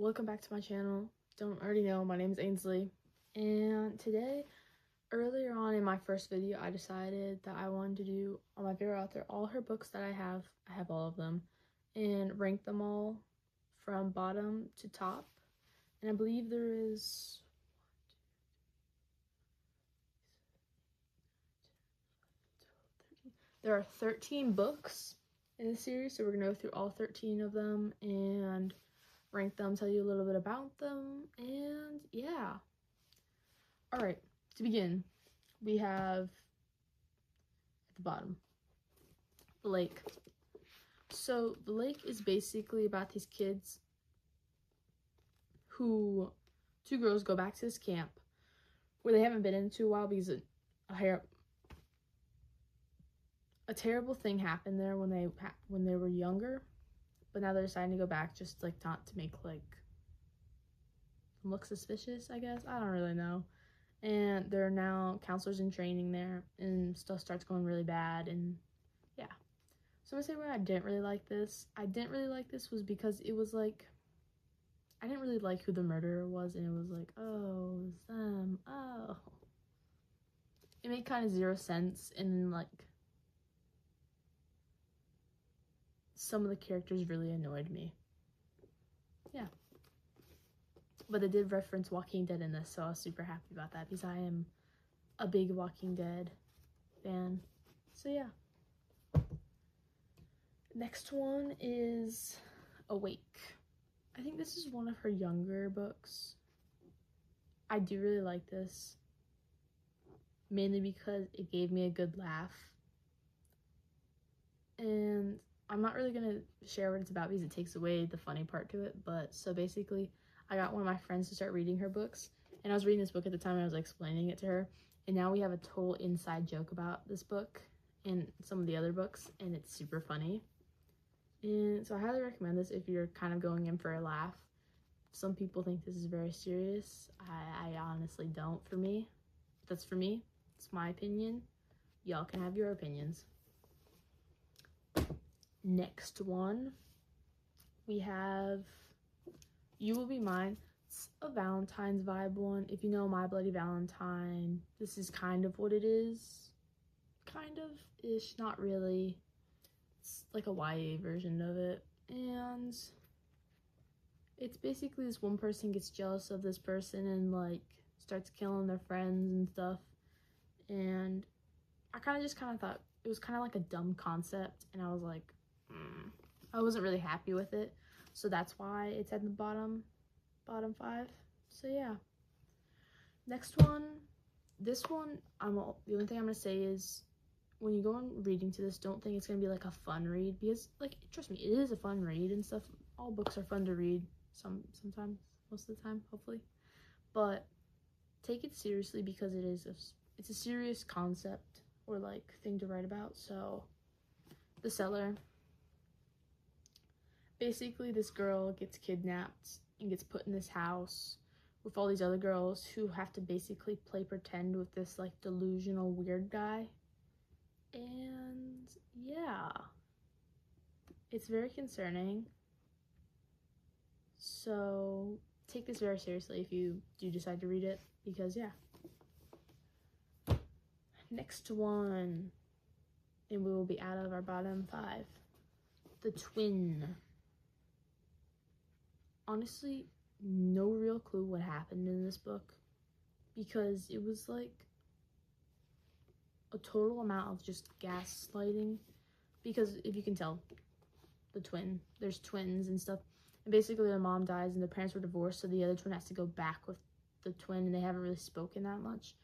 welcome back to my channel. Don't already know, my name is Ainsley, and today, earlier on in my first video, I decided that I wanted to do on my favorite author, all her books that I have all of them, and rank them all from bottom to top. And I believe there are 13 books in the series, so we're gonna go through all 13 of them and rank them, tell you a little bit about them, and yeah. All right, to begin, we have at the bottom, The Lake. So The Lake is basically about these kids who, two girls go back to this camp where they haven't been into a while because a terrible thing happened there when they were younger, but now they're deciding to go back just like not to make like them look suspicious, I guess. I don't really know. And there are now counselors in training there, and stuff starts going really bad, and yeah. So I'm gonna say why I didn't really like this. I didn't really like this was because it was like, I didn't really like who the murderer was, and it was like, oh, it's them, oh. It made kind of zero sense, and like, some of the characters really annoyed me. Yeah. But they did reference Walking Dead in this, so I was super happy about that because I am a big Walking Dead fan. So yeah. Next one is Awake. I think this is one of her younger books. I do really like this, mainly because it gave me a good laugh. And I'm not really gonna share what it's about because it takes away the funny part to it, but so basically I got one of my friends to start reading her books, and I was reading this book at the time and I was explaining it to her, and now we have a total inside joke about this book and some of the other books, and it's super funny. And so I highly recommend this if you're kind of going in for a laugh. Some people think this is very serious. I honestly don't. For me, that's for me. It's my opinion. Y'all can have your opinions. Next one, we have You Will Be Mine. It's a Valentine's vibe one. If you know My Bloody Valentine, this is kind of what it is. Kind of-ish, not really. It's like a YA version of it. And it's basically this one person gets jealous of this person and like starts killing their friends and stuff. And I kind of thought it was kind of like a dumb concept, and I was like, I wasn't really happy with it, so that's why it's at the bottom 5. So yeah. Next one, this one, the only thing I'm gonna say is when you go on reading to this, don't think it's gonna be like a fun read, because like, trust me, it is a fun read and stuff. All books are fun to read sometimes, most of the time, hopefully, but take it seriously because it's a serious concept or like thing to write about. So The Cellar. Basically, this girl gets kidnapped and gets put in this house with all these other girls who have to basically play pretend with this like delusional weird guy. And yeah, it's very concerning. So take this very seriously if you do decide to read it, because yeah. Next one, and we will be out of our bottom 5. The Twin. Honestly, no real clue what happened in this book, because it was like a total amount of just gaslighting, because if you can tell, there's twins and stuff, and basically the mom dies and the parents were divorced, so the other twin has to go back with the twin, and they haven't really spoken that much,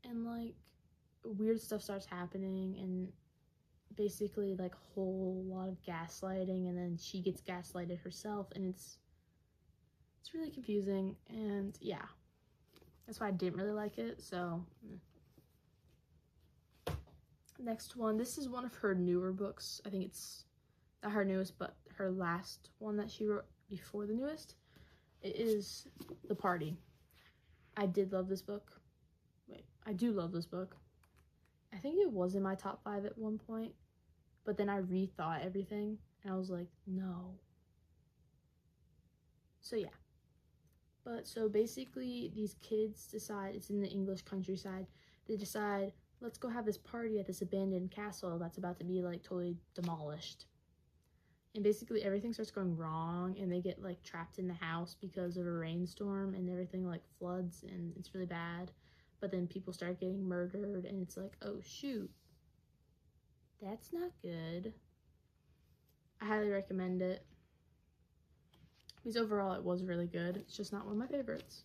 and like weird stuff starts happening, and basically like a whole lot of gaslighting, and then she gets gaslighted herself, and it's really confusing, and yeah, that's why I didn't really like it. So next one, this is one of her newer books. I think it's not her newest, but her last one that she wrote before the newest. It is The Party. I did love this book. I do love this book. I think it was in my top 5 at one point, but then I rethought everything and I was like, no. So yeah, But so basically these kids decide, it's in the English countryside, they decide, let's go have this party at this abandoned castle that's about to be like totally demolished. And basically everything starts going wrong, and they get like trapped in the house because of a rainstorm, and everything like floods, and it's really bad. But then people start getting murdered, and it's like, oh shoot, that's not good. I highly recommend it, because overall it was really good. It's just not one of my favorites.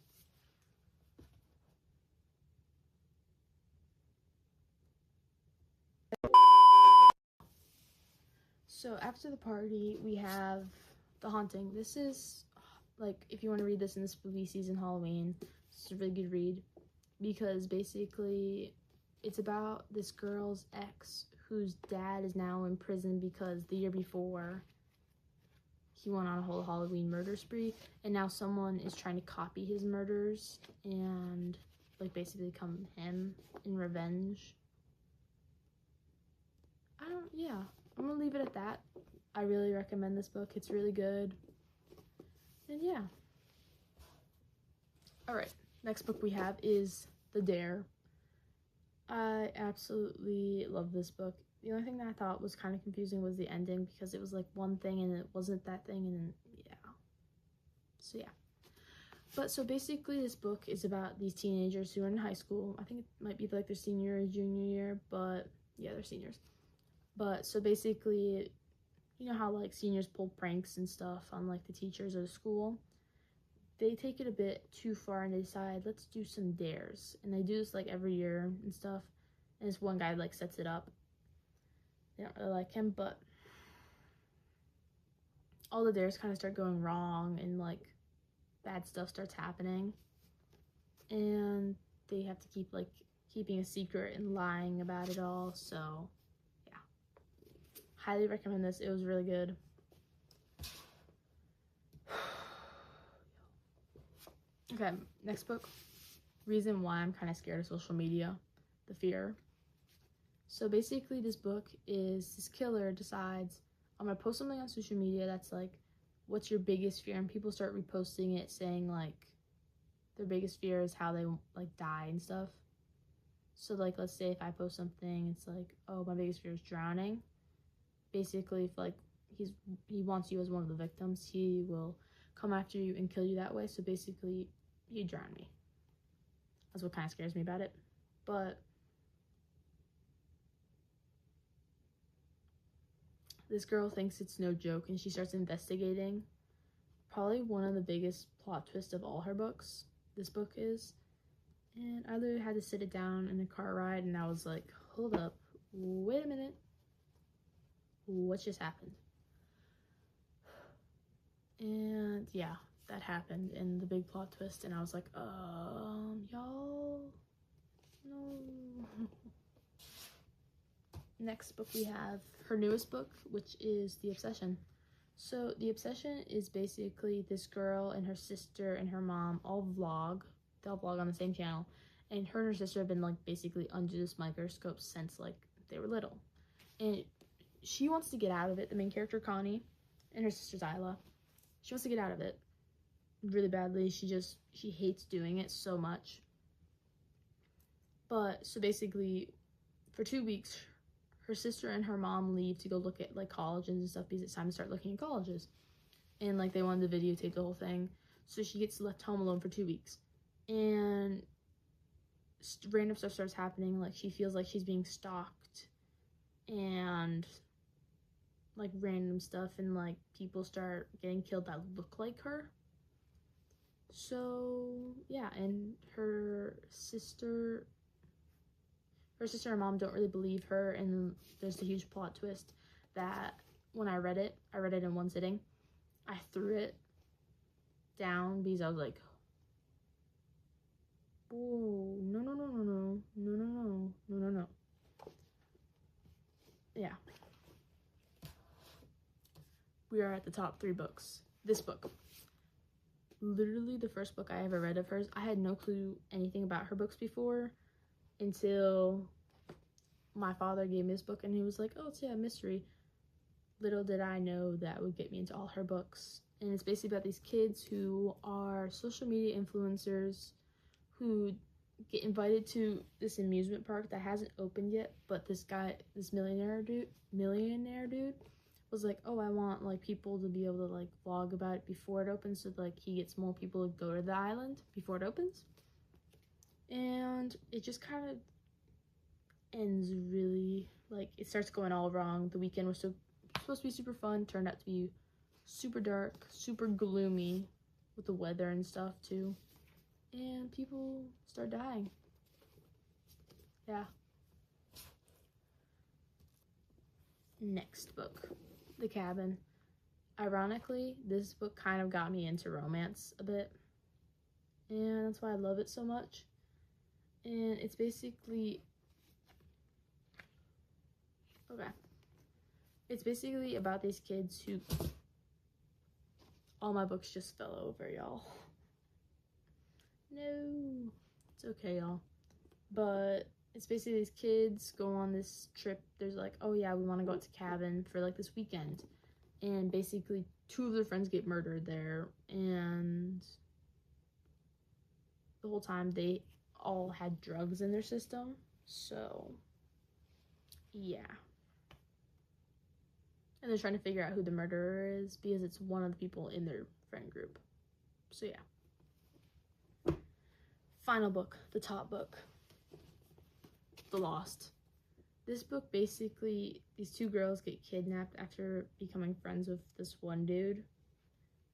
So after the party, we have The Haunting. This is, like, if you want to read this in the spooky season, Halloween, it's a really good read, because basically it's about this girl's ex whose dad is now in prison because the year before he went on a whole Halloween murder spree, and now someone is trying to copy his murders and like basically become him in revenge. I'm gonna leave it at that. I really recommend this book. It's really good. And yeah. Alright, next book we have is The Dare. I absolutely love this book. The only thing that I thought was kind of confusing was the ending, because it was like one thing and it wasn't that thing, and then so yeah. But so basically this book is about these teenagers who are in high school. I think it might be like their senior or junior year, but yeah, they're seniors. But so basically, you know how like seniors pull pranks and stuff on like the teachers or the school? They take it a bit too far, and they decide, let's do some dares. And they do this like every year and stuff. And this one guy like sets it up. They don't really like him, but all the dares kind of start going wrong, and like bad stuff starts happening. And they have to keep like keeping a secret and lying about it all. So highly recommend this. It was really good. Okay, next book. Reason why I'm kind of scared of social media. The Fear. So basically this book is, this killer decides, I'm gonna post something on social media that's like, what's your biggest fear? And people start reposting it saying like their biggest fear is how they like die and stuff. So like, let's say if I post something, it's like, oh, my biggest fear is drowning. Basically, if like he wants you as one of the victims, he will come after you and kill you that way. So basically, he drowned me. That's what kind of scares me about it. But this girl thinks it's no joke, and she starts investigating. Probably one of the biggest plot twists of all her books, this book is. And I literally had to sit it down in the car ride, and I was like, hold up, wait a minute. What just happened? And yeah, that happened, and the big plot twist, and I was like, y'all, no. Next book we have her newest book, which is The Obsession. So The Obsession is basically this girl and her sister and her mom all vlog. They all vlog on the same channel, and her sister have been like basically under this microscope since like they were little. And she wants to get out of it. The main character, Connie, and her sister's Isla. She wants to get out of it really badly. She hates doing it so much. But so basically, for 2 weeks, her sister and her mom leave to go look at like colleges and stuff, because it's time to start looking at colleges. And like they wanted to videotape the whole thing. So she gets left home alone for 2 weeks. And random stuff starts happening. Like she feels like she's being stalked. And like random stuff, and like people start getting killed that look like her. So yeah, and her sister and mom don't really believe her, and there's a huge plot twist that when I read it in one sitting. I threw it down because I was like, oh, no. Yeah. We are at the top 3 books. This book. Literally the first book I ever read of hers. I had no clue anything about her books before until my father gave me this book, and he was like, oh, it's a mystery. Little did I know that would get me into all her books. And it's basically about these kids who are social media influencers who get invited to this amusement park that hasn't opened yet, but this millionaire dude was like, oh, I want like people to be able to like vlog about it before it opens, so like he gets more people to go to the island before it opens. And it just kind of ends really, like, it starts going all wrong. The weekend was supposed to be super fun, turned out to be super dark, super gloomy with the weather and stuff too, and people start dying. Yeah. Next book, The Cabin. Ironically, this book kind of got me into romance a bit, and that's why I love it so much. And it's basically about these kids who, all my books just fell over, y'all. No, it's okay, y'all. But it's basically these kids go on this trip. There's like, oh yeah, we want to go out to cabin for like this weekend, and basically 2 of their friends get murdered there, and the whole time they all had drugs in their system. So yeah, and they're trying to figure out who the murderer is because it's one of the people in their friend group. So yeah. Final book, the top book, The Lost. This book, basically, these 2 girls get kidnapped after becoming friends with this one dude,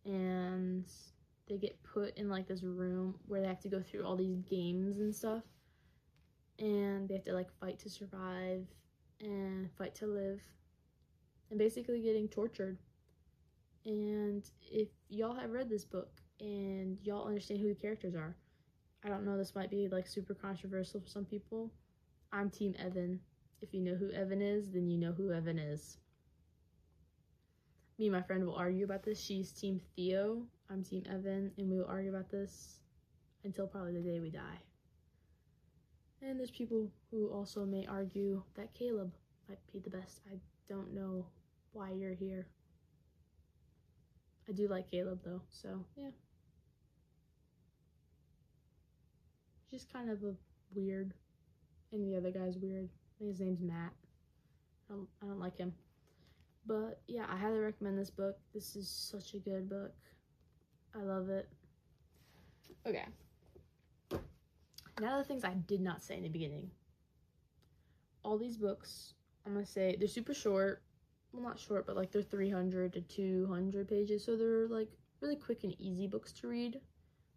and they get put in like this room where they have to go through all these games and stuff, and they have to like fight to survive and fight to live, and basically getting tortured. And if y'all have read this book and y'all understand who the characters are, I don't know, this might be like super controversial for some people. I'm Team Evan. If you know who Evan is, then you know who Evan is. Me and my friend will argue about this. She's Team Theo, I'm Team Evan, and we will argue about this until probably the day we die. And there's people who also may argue that Caleb might be the best. I don't know why you're here. I do like Caleb though, so yeah. He's just kind of a weird, and the other guy's weird. I think his name's Matt. I don't like him. But yeah, I highly recommend this book. This is such a good book. I love it. Okay. Now the things I did not say in the beginning. All these books, I'm gonna say, they're super short. Well, not short, but like they're 300 to 200 pages. So they're like really quick and easy books to read.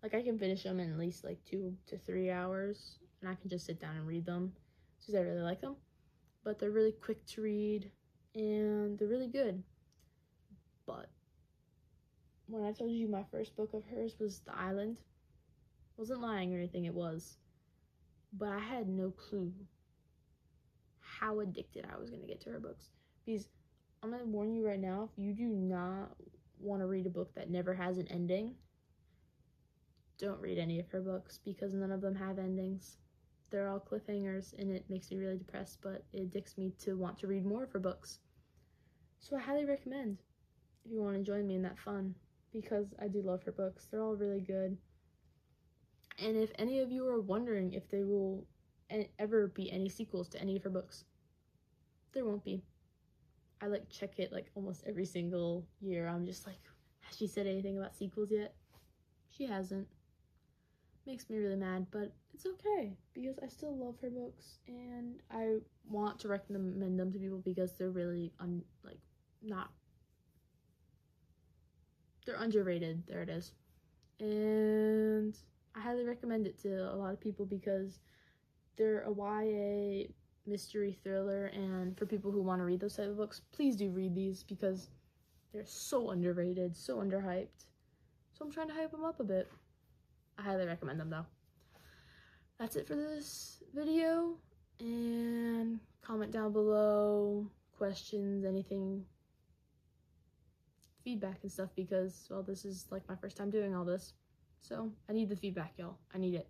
Like I can finish them in at least like 2 to 3 hours. And I can just sit down and read them because I really like them. But they're really quick to read and they're really good. But when I told you my first book of hers was The Island, I wasn't lying or anything, it was. But I had no clue how addicted I was going to get to her books. Because I'm going to warn you right now, if you do not want to read a book that never has an ending, don't read any of her books because none of them have endings. They're all cliffhangers and it makes me really depressed, but it addicts me to want to read more of her books. So I highly recommend if you want to join me in that fun, because I do love her books. They're all really good. And if any of you are wondering if there will ever be any sequels to any of her books, there won't be. I like check it like almost every single year. I'm just like, has she said anything about sequels yet? She hasn't. Makes me really mad, but it's okay because I still love her books and I want to recommend them to people because they're really they're underrated. There it is. And I highly recommend it to a lot of people because they're a YA mystery thriller, and for people who want to read those type of books, please do read these because they're so underrated, so underhyped. So I'm trying to hype them up a bit. I highly recommend them though. That's it for this video, and comment down below questions, anything, feedback and stuff, because, well, this is like my first time doing all this, so I need the feedback, y'all. I need it.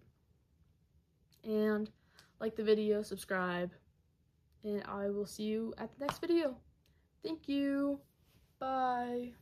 And like the video, subscribe, and I will see you at the next video. Thank you. Bye.